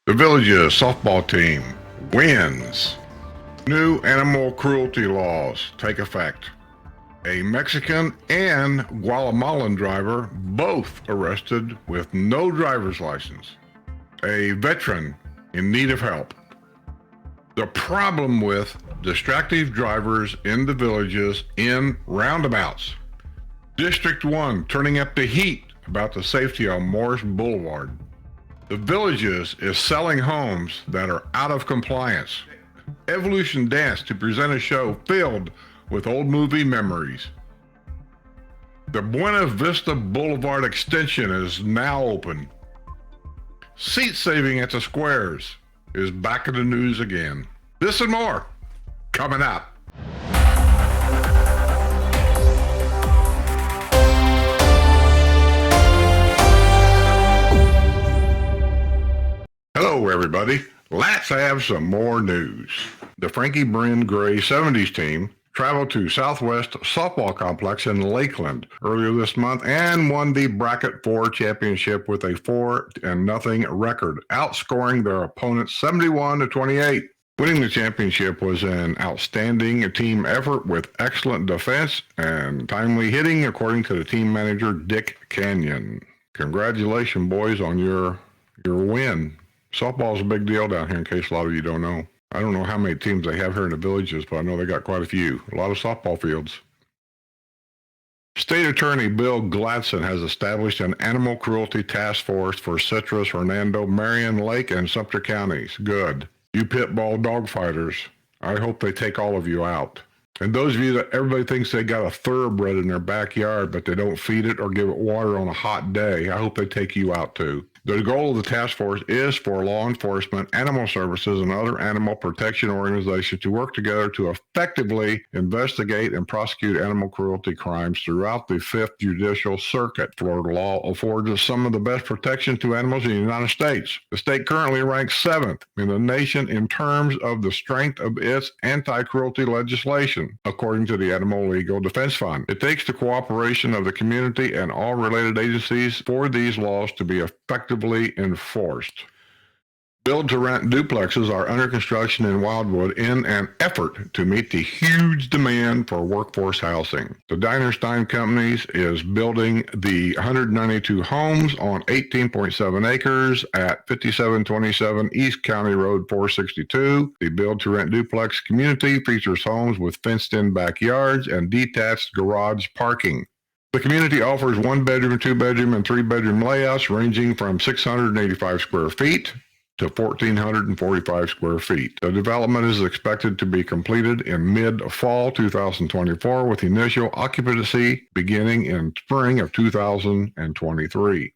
The Village's softball team wins. New animal cruelty laws take effect. A Mexican and Guatemalan driver both arrested with no driver's license. A veteran in need of help. The problem with distracted drivers in the villages in roundabouts. District 1 turning up the heat about the safety on Morris Boulevard. The Villages is selling homes that are out of compliance. Evolution Dance to present a show filled with old movie memories. The Buena Vista Boulevard extension is now open. Seat saving at the squares is back in the news again. This and more coming up. Hello, everybody. Let's have some more news. The Frankie Bryn Gray 70s team traveled to Southwest Softball Complex in Lakeland earlier this month and won the Bracket 4 championship with a 4-0 record, outscoring their opponents 71-28. Winning the championship was an outstanding team effort with excellent defense and timely hitting, according to the team manager, Dick Canyon. Congratulations, boys, on your win. Softball's a big deal down here, in case a lot of you don't know. I don't know how many teams they have here in the villages, but I know they got quite a few. A lot of softball fields. State Attorney Bill Gladson has established an animal cruelty task force for Citrus, Hernando, Marion Lake, and Sumter counties. Good. You pit bull dog fighters, I hope they take all of you out. And those of you that everybody thinks they got a thoroughbred in their backyard, but they don't feed it or give it water on a hot day, I hope they take you out too. The goal of the task force is for law enforcement, animal services, and other animal protection organizations to work together to effectively investigate and prosecute animal cruelty crimes throughout the 5th Judicial Circuit. Florida law affords us some of the best protection to animals in the United States. The state currently ranks 7th in the nation in terms of the strength of its anti-cruelty legislation, according to the Animal Legal Defense Fund. It takes the cooperation of the community and all related agencies for these laws to be effectively enforced. Build-to-rent duplexes are under construction in Wildwood in an effort to meet the huge demand for workforce housing. The Dinerstein Companies is building the 192 homes on 18.7 acres at 5727 East County Road 462. The build-to-rent duplex community features homes with fenced-in backyards and detached garage parking. The community offers 1-bedroom, 2-bedroom, and 3-bedroom layouts ranging from 685 square feet to 1,445 square feet. The development is expected to be completed in mid-fall 2024 with initial occupancy beginning in spring of 2023.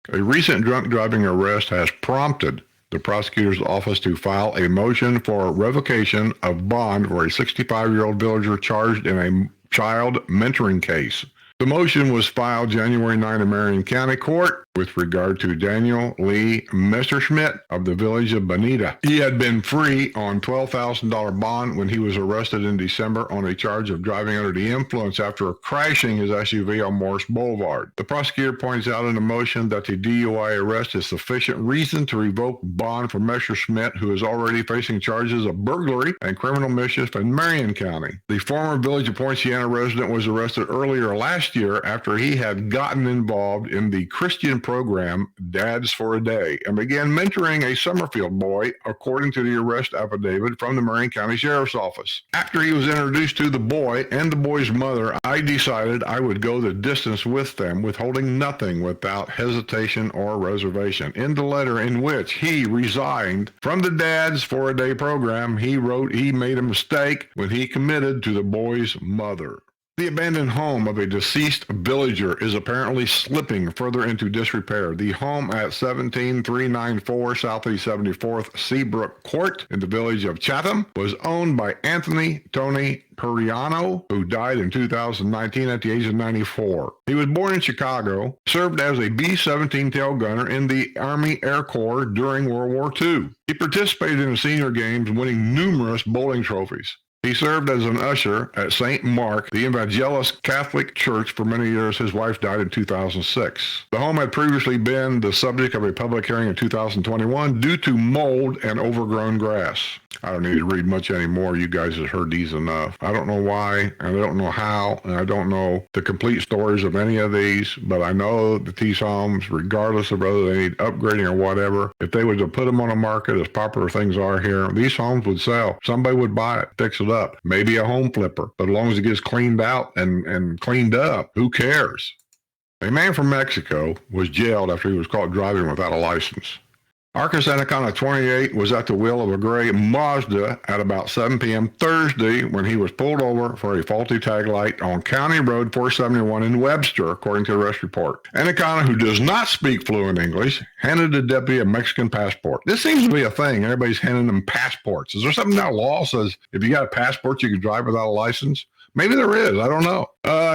A recent drunk driving arrest has prompted the prosecutor's office to file a motion for revocation of bond for a 65-year-old villager charged in a child mentoring case. The motion was filed January 9 in Marion County Court with regard to Daniel Lee Messerschmidt of the village of Bonita. He had been free on $12,000 bond when he was arrested in December on a charge of driving under the influence after crashing his SUV on Morris Boulevard. The prosecutor points out in the motion that the DUI arrest is sufficient reason to revoke bond for Messerschmidt, who is already facing charges of burglary and criminal mischief in Marion County. The former Village of Poinciana resident was arrested earlier last year after he had gotten involved in the Christian program Dads for a Day and began mentoring a Summerfield boy, according to the arrest affidavit from the Marion County Sheriff's Office. After he was introduced to the boy and the boy's mother, I decided I would go the distance with them, withholding nothing without hesitation or reservation. In the letter in which he resigned from the Dads for a Day program, he wrote he made a mistake when he committed to the boy's mother. The abandoned home of a deceased villager is apparently slipping further into disrepair. The home at 17394 Southeast 74th Seabrook Court in the village of Chatham was owned by Anthony Tony Periano, who died in 2019 at the age of 94. He was born in Chicago, served as a B-17 tail gunner in the Army Air Corps during World War II. He participated in the senior games, winning numerous bowling trophies. He served as an usher at St. Mark, the Evangelist Catholic Church, for many years. His wife died in 2006. The home had previously been the subject of a public hearing in 2021 due to mold and overgrown grass. I don't need to read much anymore. You guys have heard these enough. I don't know why, and I don't know how, and I don't know the complete stories of any of these, but I know that these homes, regardless of whether they need upgrading or whatever, if they were to put them on the market as popular things are here, these homes would sell. Somebody would buy it, fix it up. Maybe a home flipper, but as long as it gets cleaned out and cleaned up, who cares? A man from Mexico was jailed after he was caught driving without a license. Arcus Anaconda 28 was at the wheel of a gray Mazda at about 7 p.m. Thursday when he was pulled over for a faulty tag light on County Road 471 in Webster, according to the arrest report. Anaconda, who does not speak fluent English, handed the deputy a Mexican passport. This seems to be a thing. Everybody's handing them passports. Is there something in that law that says if you got a passport, you can drive without a license? Maybe there is. I don't know.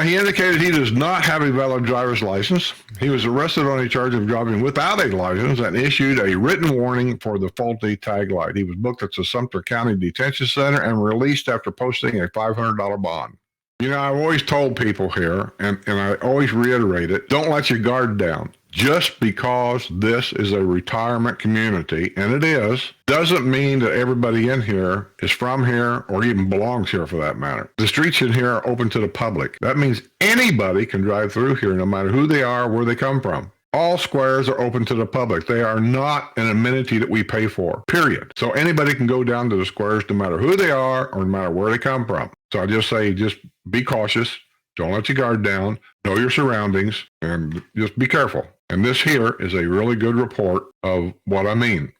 He indicated he does not have a valid driver's license. He was arrested on a charge of driving without a license and issued a written warning for the faulty tag light. He was booked at the Sumter County Detention Center and released after posting a $500 bond. You know, I've always told people here, and I always reiterate it, don't let your guard down. Just because this is a retirement community, and it is, doesn't mean that everybody in here is from here or even belongs here for that matter. The streets in here are open to the public. That means anybody can drive through here no matter who they are, where they come from. All squares are open to the public. They are not an amenity that we pay for, period. So anybody can go down to the squares no matter who they are or no matter where they come from. So I just say, just be cautious. Don't let your guard down. Know your surroundings and just be careful. And this here is a really good report of what I mean.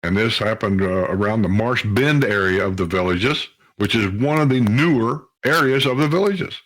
And this happened around the Marsh Bend area of the Villages, which is one of the newer areas of the Villages.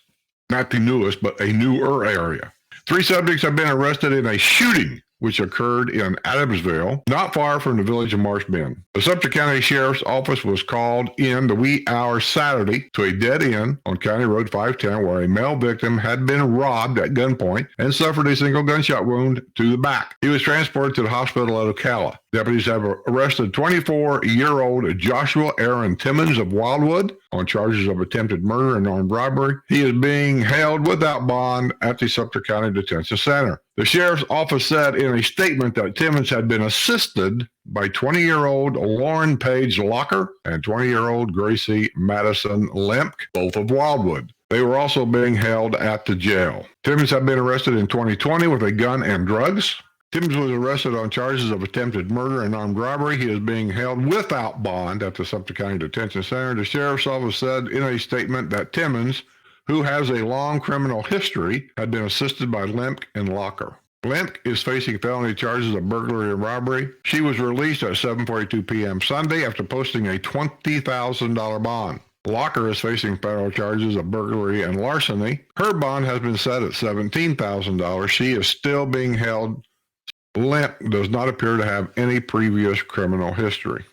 Not the newest, but a newer area. 3 subjects have been arrested in a shooting which occurred in Adamsville, not far from the village of Marsh Bend. The Sumter County Sheriff's Office was called in the wee hours Saturday to a dead end on County Road 510 where a male victim had been robbed at gunpoint and suffered a single gunshot wound to the back. He was transported to the hospital at Ocala. Deputies have arrested 24-year-old Joshua Aaron Timmons of Wildwood on charges of attempted murder and armed robbery. He is being held without bond at the Sumter County Detention Center. The sheriff's office said in a statement that Timmons had been assisted by 20-year-old Lauren Page Locker and 20-year-old Gracie Madison Lemke, both of Wildwood. They were also being held at the jail. Timmons had been arrested in 2020 with a gun and drugs. Timmons was arrested on charges of attempted murder and armed robbery. He is being held without bond at the Sumter County Detention Center. The sheriff's office said in a statement that Timmons, who has a long criminal history, had been assisted by Lemke and Locker. Lemke is facing felony charges of burglary and robbery. She was released at 7:42 p.m. Sunday after posting a $20,000 bond. Locker is facing federal charges of burglary and larceny. Her bond has been set at $17,000. She is still being held. Lemke does not appear to have any previous criminal history.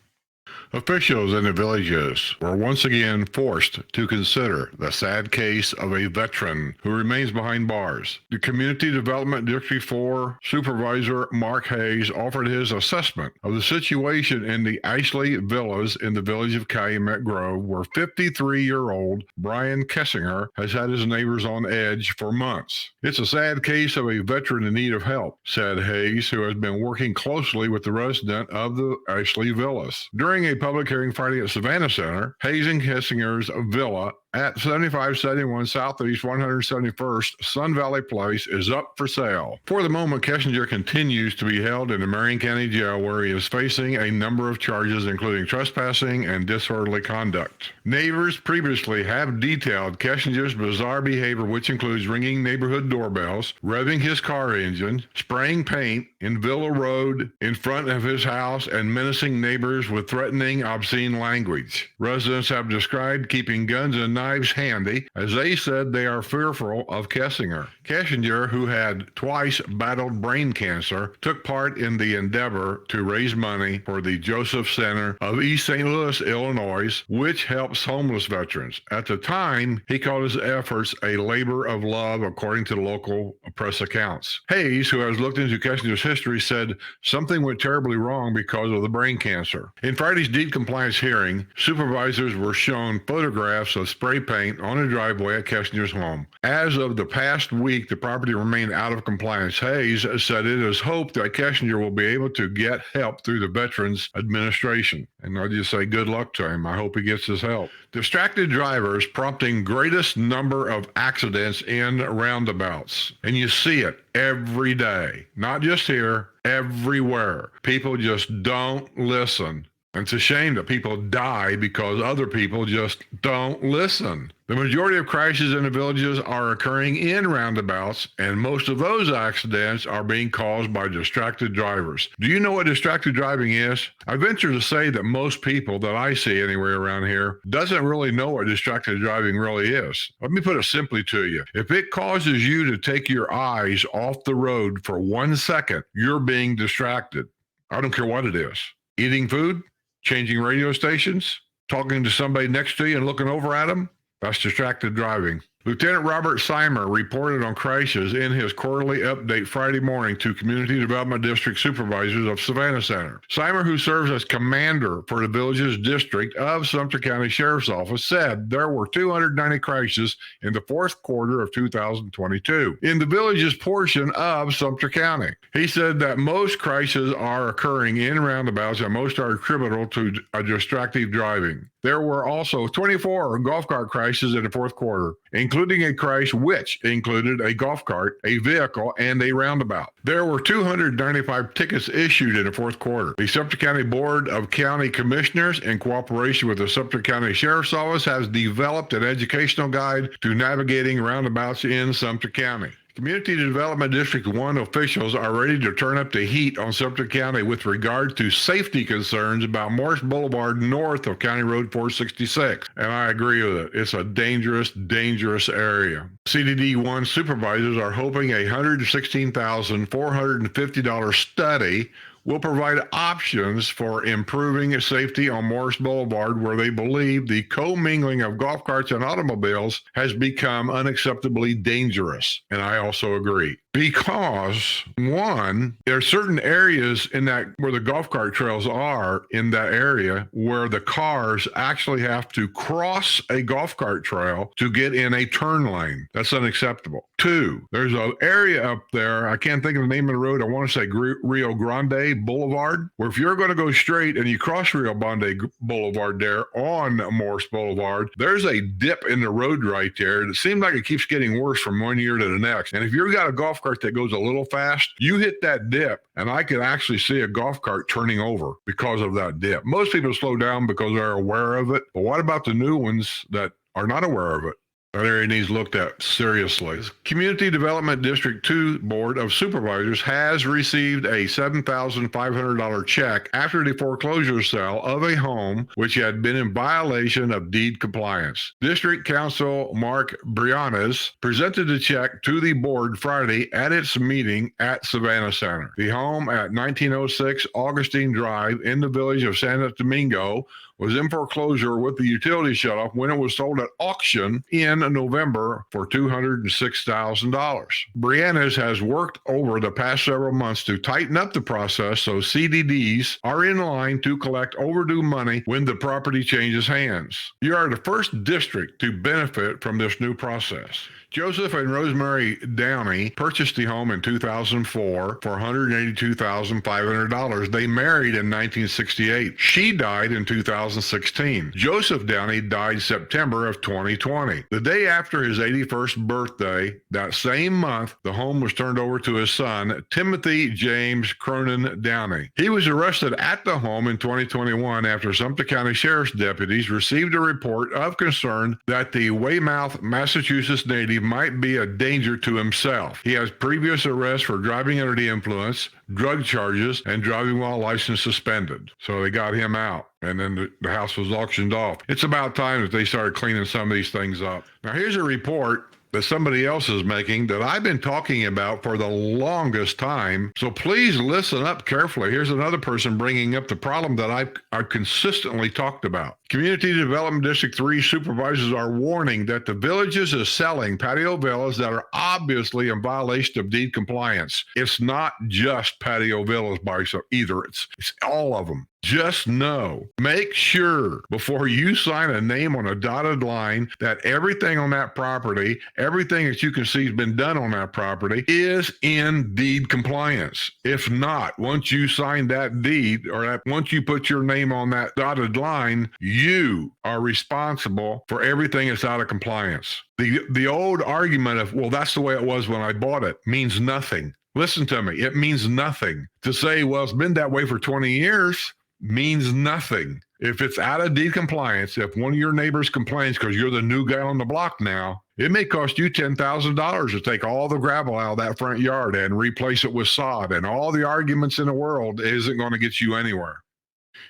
Officials in the Villages were once again forced to consider the sad case of a veteran who remains behind bars. The Community Development District 4 Supervisor Mark Hayes offered his assessment of the situation in the Ashley Villas in the village of Calumet Grove, where 53-year-old Brian Kessinger has had his neighbors on edge for months. It's a sad case of a veteran in need of help, said Hayes, who has been working closely with the resident of the Ashley Villas. During a public hearing Friday at Savannah Center, Hayes and Kessinger's villa at 7571 Southeast 171st Sun Valley Place is up for sale. For the moment, Kessinger continues to be held in the Marion County Jail, where he is facing a number of charges, including trespassing and disorderly conduct. Neighbors previously have detailed Kessinger's bizarre behavior, which includes ringing neighborhood doorbells, revving his car engine, spraying paint in Villa Road in front of his house, and menacing neighbors with threatening, obscene language. Residents have described keeping guns and knives handy, as they said they are fearful of Kessinger. Kessinger, who had twice battled brain cancer, took part in the endeavor to raise money for the Joseph Center of East St. Louis, Illinois, which helps homeless veterans. At the time, he called his efforts a labor of love, according to the local press accounts. Hayes, who has looked into Kessinger's history, said something went terribly wrong because of the brain cancer. In Friday's deed compliance hearing, supervisors were shown photographs of spray paint on a driveway at Kessinger's home. As of the past week, the property remained out of compliance. Hayes said it is hoped that Kessinger will be able to get help through the Veterans Administration. And I'll just say good luck to him. I hope he gets his help. Distracted drivers prompting greatest number of accidents in roundabouts. And you see it every day, not just here, everywhere. People just don't listen. It's a shame that people die because other people just don't listen. The majority of crashes in the villages are occurring in roundabouts, and most of those accidents are being caused by distracted drivers. Do you know what distracted driving is? I venture to say that most people that I see anywhere around here doesn't really know what distracted driving really is. Let me put it simply to you. If it causes you to take your eyes off the road for 1 second, you're being distracted. I don't care what it is. Eating food, changing radio stations, talking to somebody next to you and looking over at them, that's distracted driving. Lieutenant Robert Seimer reported on crashes in his quarterly update Friday morning to Community Development District Supervisors of Savannah Center. Seimer, who serves as commander for the village's district of Sumter County Sheriff's Office, said there were 290 crashes in the fourth quarter of 2022 in the village's portion of Sumter County. He said that most crashes are occurring in roundabouts and most are attributable to distracted driving. There were also 24 golf cart crashes in the fourth quarter, including a crash which included a golf cart, a vehicle, and a roundabout. There were 295 tickets issued in the fourth quarter. The Sumter County Board of County Commissioners, in cooperation with the Sumter County Sheriff's Office, has developed an educational guide to navigating roundabouts in Sumter County. Community Development District 1 officials are ready to turn up the heat on Sumter County with regard to safety concerns about Morris Boulevard north of County Road 466. And I agree with it. It's a dangerous, dangerous area. CDD 1 supervisors are hoping a $116,450 study will provide options for improving safety on Morris Boulevard, where they believe the commingling of golf carts and automobiles has become unacceptably dangerous. And I also agree. Because, one, there are certain areas in that where the golf cart trails are in that area where the cars actually have to cross a golf cart trail to get in a turn lane. That's unacceptable. Two, there's an area up there, I can't think of the name of the road, I want to say Rio Grande Boulevard, where if you're going to go straight and you cross Rio Grande Boulevard there on Morris Boulevard, there's a dip in the road right there. It seems like it keeps getting worse from one year to the next. And if you've got a golf cart that goes a little fast, you hit that dip, and I could actually see a golf cart turning over because of that dip. Most people slow down because they're aware of it, but what about the new ones that are not aware of it? That area needs looked at seriously. Community Development District 2 Board of Supervisors has received a $7,500 check after the foreclosure sale of a home which had been in violation of deed compliance. District Council Mark Briannes presented the check to the board Friday at its meeting at Savannah Center. The home at 1906 Augustine Drive in the village of San Domingo was in foreclosure with the utility shutoff when it was sold at auction in November for $206,000. Briannes has worked over the past several months to tighten up the process so CDDs are in line to collect overdue money when the property changes hands. You are the first district to benefit from this new process. Joseph and Rosemary Downey purchased the home in 2004 for $182,500. They married in 1968. She died in 2016. Joseph Downey died September of 2020. The day after his 81st birthday, that same month, the home was turned over to his son, Timothy James Cronin Downey. He was arrested at the home in 2021 after Sumter County Sheriff's deputies received a report of concern that the Weymouth, Massachusetts native he might be a danger to himself. He has previous arrests for driving under the influence, drug charges, and driving while license suspended. So they got him out, and then the house was auctioned off. It's about time that they started cleaning some of these things up. Now, here's a report that somebody else is making that I've been talking about for the longest time. So please listen up carefully. Here's another person bringing up the problem that I've consistently talked about. Community Development District 3 supervisors are warning that the villages is selling patio villas that are obviously in violation of deed compliance. It's not just patio villas by either. It's all of them. Just know, make sure before you sign a name on a dotted line that everything on that property, everything that you can see has been done on that property is in deed compliance. If not, once you sign that deed or once you put your name on that dotted line, you are responsible for everything that's out of compliance. The old argument of, well, that's the way it was when I bought it means nothing. Listen to me. It means nothing. To say, well, it's been that way for 20 years means nothing. If it's out of deed compliance, if one of your neighbors complains because you're the new guy on the block now, it may cost you $10,000 to take all the gravel out of that front yard and replace it with sod, and all the arguments in the world isn't going to get you anywhere.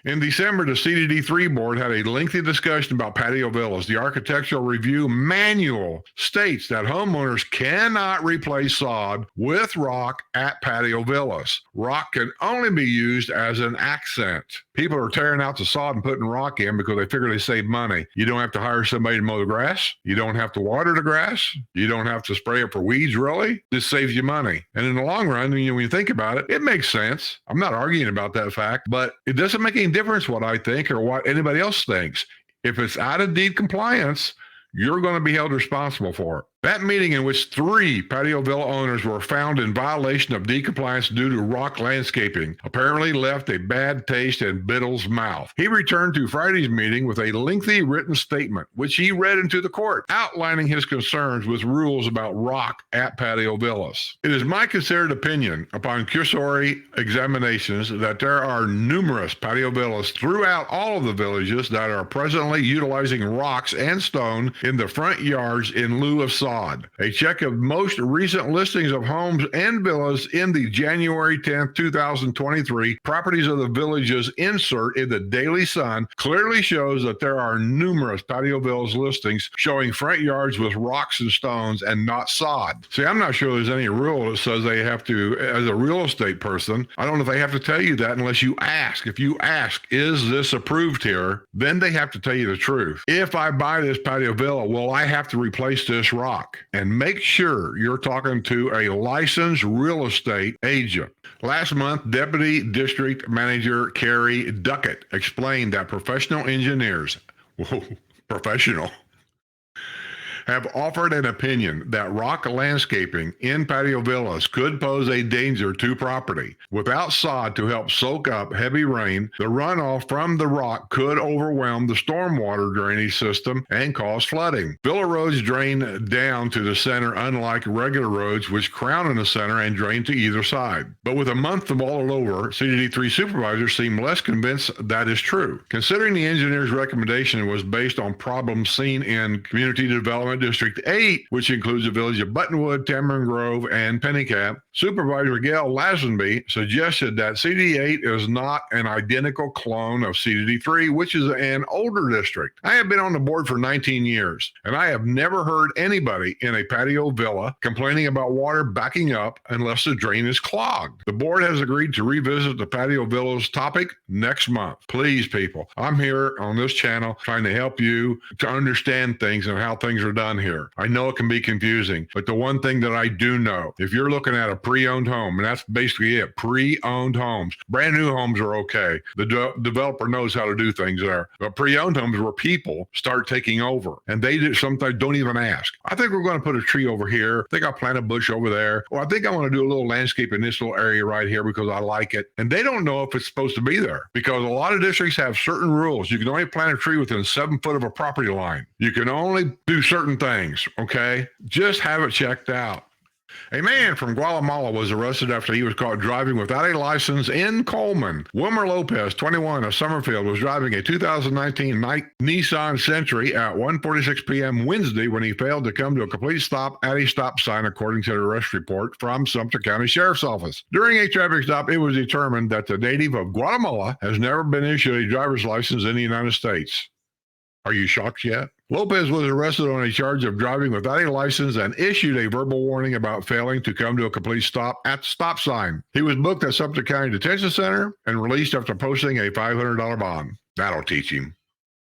In December, the CDD3 board had a lengthy discussion about patio villas. The Architectural Review Manual states that homeowners cannot replace sod with rock at patio villas. Rock can only be used as an accent. People are tearing out the sod and putting rock in because they figure they save money. You don't have to hire somebody to mow the grass. You don't have to water the grass. You don't have to spray it for weeds, really. This saves you money. And in the long run, when you think about it, it makes sense. I'm not arguing about that fact, but it doesn't make any difference what I think or what anybody else thinks. If it's out of deed compliance, you're going to be held responsible for it. That meeting, in which 3 patio villa owners were found in violation of deed compliance due to rock landscaping, apparently left a bad taste in Biddle's mouth. He returned to Friday's meeting with a lengthy written statement, which he read into the court, outlining his concerns with rules about rock at patio villas. It is my considered opinion, upon cursory examinations, that there are numerous patio villas throughout all of the villages that are presently utilizing rocks and stone in the front yards in lieu of sod. A check of most recent listings of homes and villas in the January 10th, 2023 Properties of the Villages insert in the Daily Sun clearly shows that there are numerous patio villas listings showing front yards with rocks and stones and not sod. See, I'm not sure there's any rule that says they have to, as a real estate person, I don't know if they have to tell you that unless you ask. If you ask, is this approved here? Then they have to tell you the truth. If I buy this patio villa, will I have to replace this rock? And make sure you're talking to a licensed real estate agent. Last month, Deputy District Manager Carrie Duckett explained that professional engineers, professional, have offered an opinion that rock landscaping in patio villas could pose a danger to property. Without sod to help soak up heavy rain, the runoff from the rock could overwhelm the stormwater drainage system and cause flooding. Villa roads drain down to the center, unlike regular roads, which crown in the center and drain to either side. But with a month of all over, CDD3 supervisors seem less convinced that is true. Considering the engineer's recommendation was based on problems seen in Community Development District 8, which includes the village of Buttonwood, Tamarind Grove, and Pennycap, Supervisor Gail Lazenby suggested that CD8 is not an identical clone of CDD3, which is an older district. I have been on the board for 19 years, and I have never heard anybody in a patio villa complaining about water backing up unless the drain is clogged. The board has agreed to revisit the patio villas topic next month. Please, people, I'm here on this channel trying to help you to understand things and how things are done here. I know it can be confusing, but the one thing that I do know, if you're looking at a pre-owned home, and that's basically it, pre-owned homes, brand new homes are okay. The developer knows how to do things there. But pre-owned homes where people start taking over, and they sometimes don't even ask. I think we're going to put a tree over here. I think I'll plant a bush over there. Or I think I want to do a little landscape in this little area right here because I like it. And they don't know if it's supposed to be there because a lot of districts have certain rules. You can only plant a tree within 7 foot of a property line. You can only do certain things, okay? Just have it checked out. A man from Guatemala was arrested after he was caught driving without a license in Coleman. Wilmer Lopez, 21, of Summerfield, was driving a 2019 Nissan Sentra at 1:46 p.m. Wednesday when he failed to come to a complete stop at a stop sign, according to the arrest report from Sumter County Sheriff's Office. During a traffic stop, it was determined that the native of Guatemala has never been issued a driver's license in the United States. Are you shocked yet? Lopez was arrested on a charge of driving without a license and issued a verbal warning about failing to come to a complete stop at the stop sign. He was booked at Sumter County Detention Center and released after posting a $500 bond. That'll teach him.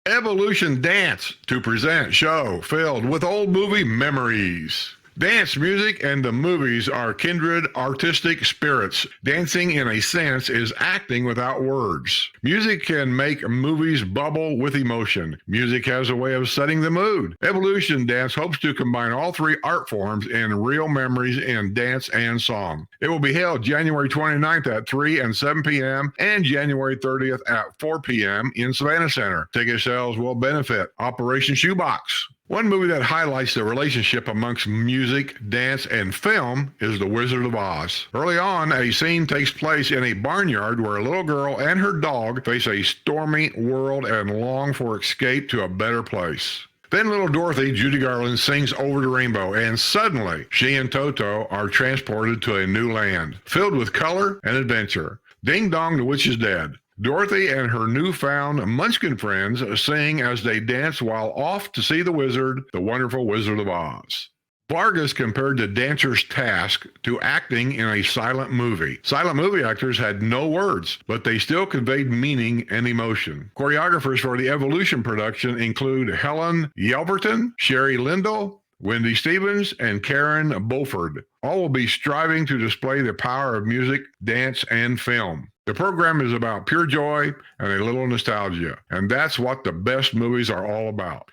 Evolution Dance to present show filled with old movie memories. Dance music and the movies are kindred artistic spirits. Dancing, in a sense, is acting without words. Music can make movies bubble with emotion. Music has a way of setting the mood. Evolution Dance hopes to combine all three art forms in real memories in dance and song. It will be held January 29th at 3 and 7 p.m. and January 30th at 4 p.m. in Savannah Center. Ticket sales will benefit Operation Shoebox. One movie that highlights the relationship amongst music, dance, and film is The Wizard of Oz. Early on, a scene takes place in a barnyard where a little girl and her dog face a stormy world and long for escape to a better place. Then little Dorothy, Judy Garland, sings Over the Rainbow, and suddenly she and Toto are transported to a new land, filled with color and adventure. Ding dong, the witch is dead. Dorothy and her newfound Munchkin friends sing as they dance while off to see the wizard, the wonderful Wizard of Oz. Vargas compared the dancer's task to acting in a silent movie. Silent movie actors had no words, but they still conveyed meaning and emotion. Choreographers for the Evolution production include Helen Yelverton, Sherry Lindell, Wendy Stevens, and Karen Beauford. All will be striving to display the power of music, dance, and film. The program is about pure joy and a little nostalgia, and that's what the best movies are all about.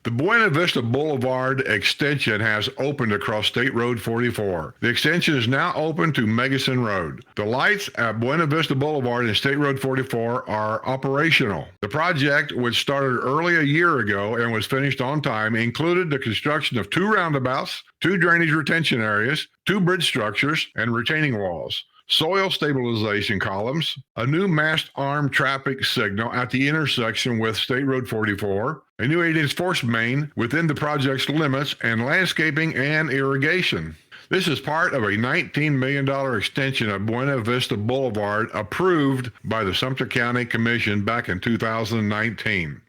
The Buena Vista Boulevard extension has opened across State Road 44. The extension is now open to Megason Road. The lights at Buena Vista Boulevard and State Road 44 are operational. The project, which started early a year ago and was finished on time, included the construction of 2 roundabouts, 2 drainage retention areas, 2 bridge structures, and retaining walls, soil stabilization columns, a new mast arm traffic signal at the intersection with State Road 44, a new 8-inch force main within the project's limits, and landscaping and irrigation. This is part of a $19 million extension of Buena Vista Boulevard approved by the Sumter County Commission back in 2019.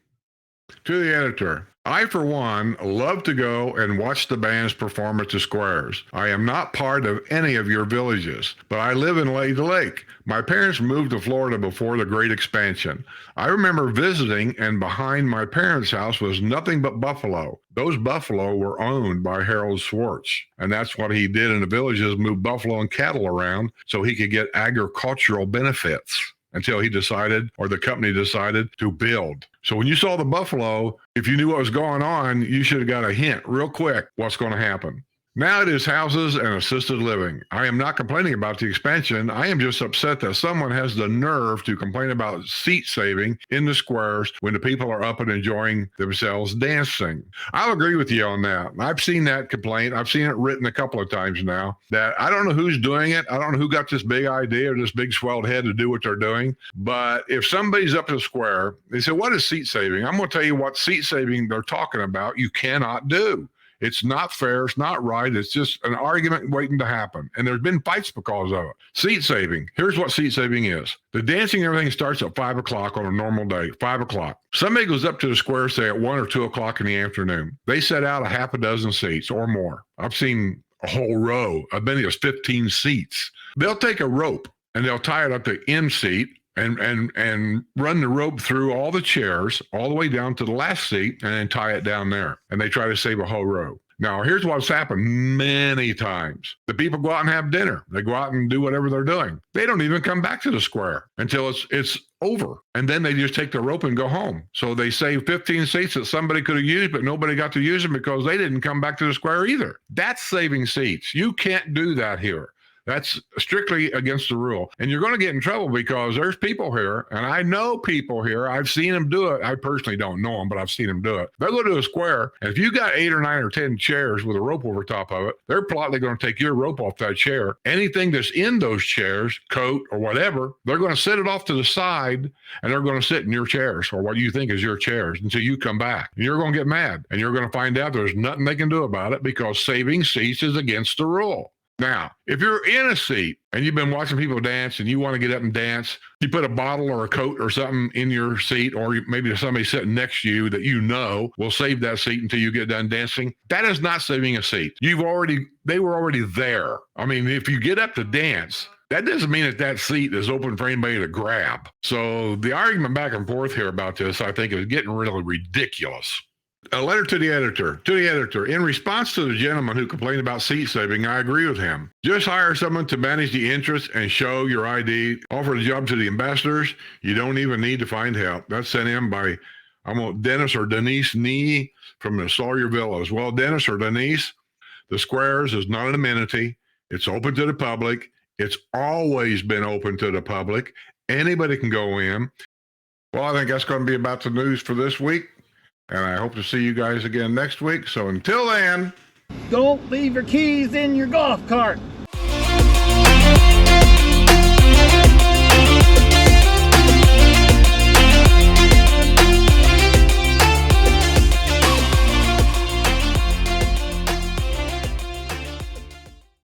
To the editor, I, for one, love to go and watch the bands perform at the squares. I am not part of any of your villages, but I live in Lady Lake. My parents moved to Florida before the Great Expansion. I remember visiting, and behind my parents' house was nothing but buffalo. Those buffalo were owned by Harold Schwartz, and that's what he did in the villages, move buffalo and cattle around so he could get agricultural benefits until he decided, or the company decided, to build. So when you saw the buffalo, if you knew what was going on, you should have got a hint real quick what's going to happen. Now it is houses and assisted living. I am not complaining about the expansion. I am just upset that someone has the nerve to complain about seat saving in the squares when the people are up and enjoying themselves dancing. I'll agree with you on that. I've seen that complaint. I've seen it written a couple of times now that I don't know who's doing it. I don't know who got this big idea or this big swelled head to do what they're doing. But if somebody's up in the square, they say, what is seat saving? I'm going to tell you what seat saving they're talking about you cannot do. It's not fair. It's not right. It's just an argument waiting to happen. And there's been fights because of it. Seat saving. Here's what seat saving is. The dancing and everything starts at 5 o'clock on a normal day, 5 o'clock. Somebody goes up to the square, say at 1 or 2 o'clock in the afternoon. They set out a half a dozen seats or more. I've seen a whole row. I've been there's 15 seats. They'll take a rope and they'll tie it up to end seat and run the rope through all the chairs all the way down to the last seat and then tie it down there. And they try to save a whole row. Now, here's what's happened many times. The people go out and have dinner. They go out and do whatever they're doing. They don't even come back to the square until it's over. And then they just take the rope and go home. So they save 15 seats that somebody could have used, but nobody got to use them because they didn't come back to the square either. That's saving seats. You can't do that here. That's strictly against the rule. And you're going to get in trouble because there's people here, and I know people here. I've seen them do it. I personally don't know them, but I've seen them do it. They'll go to a square, and if you got 8 or 9 or 10 chairs with a rope over top of it, they're politely going to take your rope off that chair. Anything that's in those chairs, coat or whatever, they're going to set it off to the side, and they're going to sit in your chairs or what you think is your chairs until you come back. And you're going to get mad, and you're going to find out there's nothing they can do about it because saving seats is against the rule. Now, if you're in a seat and you've been watching people dance and you want to get up and dance, you put a bottle or a coat or something in your seat, or maybe somebody sitting next to you that you know will save that seat until you get done dancing. That is not saving a seat. They were already there. I mean, if you get up to dance, that doesn't mean that seat is open for anybody to grab. So the argument back and forth here about this, I think, is getting really ridiculous. A letter to the editor. To the editor, in response to the gentleman who complained about seat saving, I agree with him. Just hire someone to manage the interest and show your ID. Offer the job to the ambassadors. You don't even need to find help. That's sent in by Dennis or Denise Nee from the Sawyer Villas. Well, Dennis or Denise, the Squares is not an amenity. It's open to the public. It's always been open to the public. Anybody can go in. Well, I think that's going to be about the news for this week. And I hope to see you guys again next week. So until then, don't leave your keys in your golf cart.